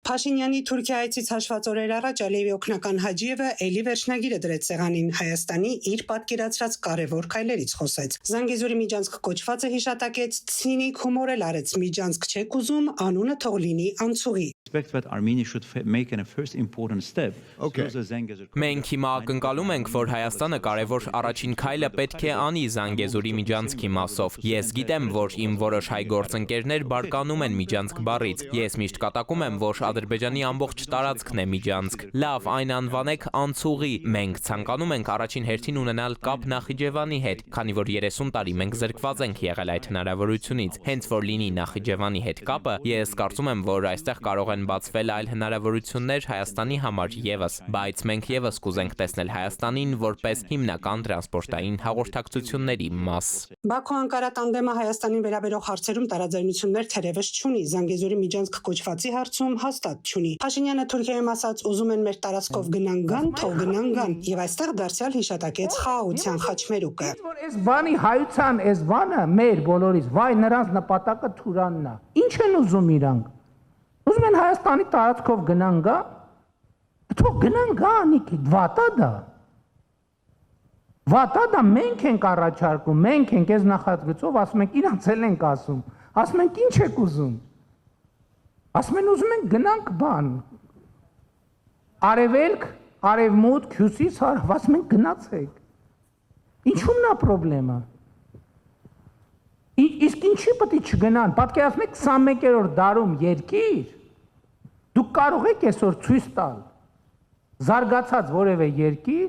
Փաշինյանի Թուրքիայից հաշված օրեր առաջ Ալիևի օգնական Հաջիևը էլի վերջնագիրը դրեց սեղանին Հայաստանի իր պատկերացրած կարևոր քայլերից խոսեց։ Զանգեզուրի Միջանցք կոչվածը հիշատակեց, ցինիկ հումորել արեց Միջանցք չեք ուզում, անունը թող լինի Անցուղի։ Մենք հիմա ակնկալում ենք, որ Հայաստանը կարևոր առաջին քայլը պետք է անի Զանգեզուրի Միջանցքի մասով։ Ես գիտեմ, որ իմ որոշ հայ գործընկերներ բարկանում են Միջանցք բառից։ Ես միշտ կատակում եմ, որ Ադրբեջանի ամբողջ տարածքն է Միջանցք։ Լավ, այն անվանեք Անցուղի։ Մենք ցանկանում ենք առաջին հերթին ունենալ կապ Նախիջևանի հետ, քանի որ 30 տարի մենք զրկված ենք եղել այդ հնարավորությունից։ Հենց որ լինի Նախիջևանի հետ կապը, ես կարծում եմ, որ այստեղ կարող են բացվել այլ հնարավորություններ Հայաստանի համար եւս, բայց մենք եւս կուզենք տեսնել Հայաստանին որպես հիմնական տրանսպորտային հաղորդակցությունների մաս։ Բաքու-Անկարա տանդեմը Հայաստանին վերաբերող հարցերում տարաձայնություններ թերևս չունի, Զանգեզուրի Միջանցք կոչվածի հարցում հաստատ չունի։ Փաշինյանը Թուրքիայում ասաց, ուզում են մեր տարածքով գնան գան, թող գնան գան, եւ այստեղ դարձյալ հիշատակեց խաղաղության խաչմերուկը։ Այս բանի հայության այս բանը մեր բոլորիս, վայ նրանց նպատակը Թուրանն է։ Ինչ են ուզում իրանք։ Ուզում են Հայաստանի տարածքով գնան գա, թող գնան գա, անիքի, վատա դա մենք ենք առաջարկում, մենք ենք այս նախագծով, ասում ենք իրանց էլ ենք ասում ենք ինչ եք ուզում, ասում են ուզում ենք գնանք բան, արևելք, արևմուտք, հյուսիս, հարավ, ասում ենք գնացեք, ինչու՞մն է պրոբլեմը, իսկ ինչի պետք է չգնան, պատկերացնեք 21-րդ դարում երկիր, դուք կարող եք այսօր ցույց տալ զարգացած որևէ երկիր,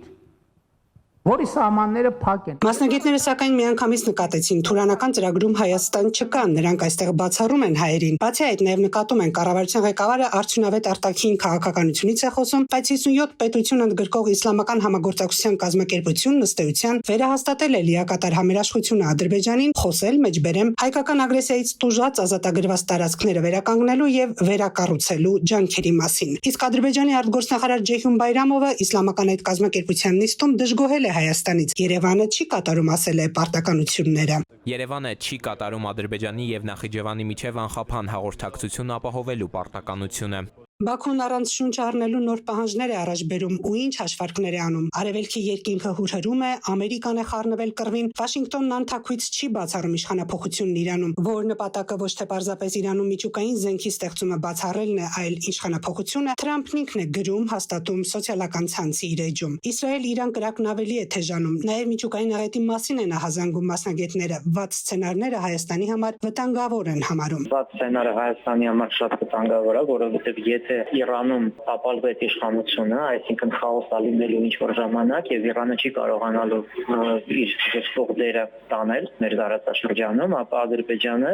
որի սահմանները փակ են։ Մասնագետները սակայն միանգամից նկատեցին, Թուրանական ծրագրում Հայաստան չկա, նրանք այստեղ բացառում են հայերին։ Բացի այդ, նաև նկատում են, կառավարության ղեկավարը արդյունավետ արտաքին քաղաքականությունից է խոսում, բայց 57 պետություն ընդգրկող իսլամական համագործակցության կազմակերպություն ըստեյության վերահաստատել է լիակատար համերաշխությունը Ադրբեջանին, խոսել մեջբերեմ հայկական ագրեսիայից տուժած ազատագրված տարածքները վերականգնելու եւ վերակառուցելու ջանքերի մասին։ Իսկ Ադրբեջանի արտգործնախարար Ջեյհուն Բայրամովը իսլամական այդ կազմակերպության նիստում դժգոհել է Հայաստանից։ Երևանը չի կատարում, ասել է պարտականությունները։ Երևանը չի կատարում Ադրբեջանի եւ Նախիջևանի միջև անխափան հաղորդակցություն ապահովելու պարտականությունը։ Բաքուն առանց շունչ առնելու նոր պահանջներ է առաջ բերում ու ինչ հաշվարկներ է անում։ Արևելքի երկինքը հուրհրում է, Ամերիկան է խառնվել կռվին, Վաշինգտոնն անթաքույց չի բացառում իշխանափոխությունն Իրանում, որ նպատակը ոչ թե պարզապես Իրանում միջուկային զենքի ստեղծումը բացառելն է, այլ իշխանափոխությունը Թրամփն ինքն է գրում, հաստատում սոցիալական ցանցի իր էջում։ Իսրայել-Իրան կրակն ավելի է թեժանում, նաև միջուկային աղետի մասին են ահազանգում մասնագետները, վատ սցենարները Հայաստանի համար վտանգավոր են համարում։ Վատ սցենարը Հայաստանի համար շատ վտանգավոր է, որովհետև եթե Իրանում ապալվեց իշխանությունը, այսինքն խաղոս լինելու ինչ-որ ժամանակ եւ Իրանը չի կարողանալու իր դժվար դերը տանել մեր տարածաշրջանում, ապա Ադրբեջանը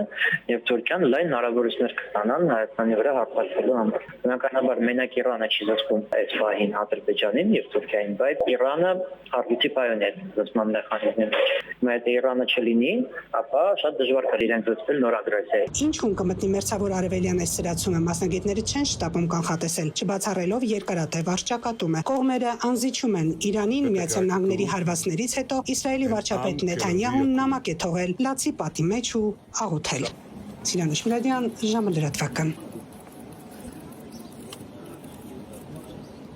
եւ Թուրքիան լայն հնարավորություններ կստանան Հայաստանի վրա հարձակվելու համար։ Բնականաբար մենակ Իրանը չի զսպում այս վահին Ադրբեջանին եւ Թուրքիային, բայց Իրանը արդյունքի պայոն է զսպման մեխանիզմի մեջ։ Եթե Իրանը չլինի, ապա շատ դժվար կլինի իրենք զսպել նոր ագրեսիա։ Ինչու կմտնի մերձավոր արևելյան այս սրացումը, մասնագետները չեն շտապում կանխատեսել, չբացառելով երկարատև առճակատումը։ Կողմերը անզիջում են Իրանին Միացյալ Նահանգների հարվածներից հետո Իսրայելի վարչապետ Նեթանյահուն նամակ է թողել լացի պատի մեջ ու աղոթել։ Սիրան Շմիրադյան, ժամը լրատվական։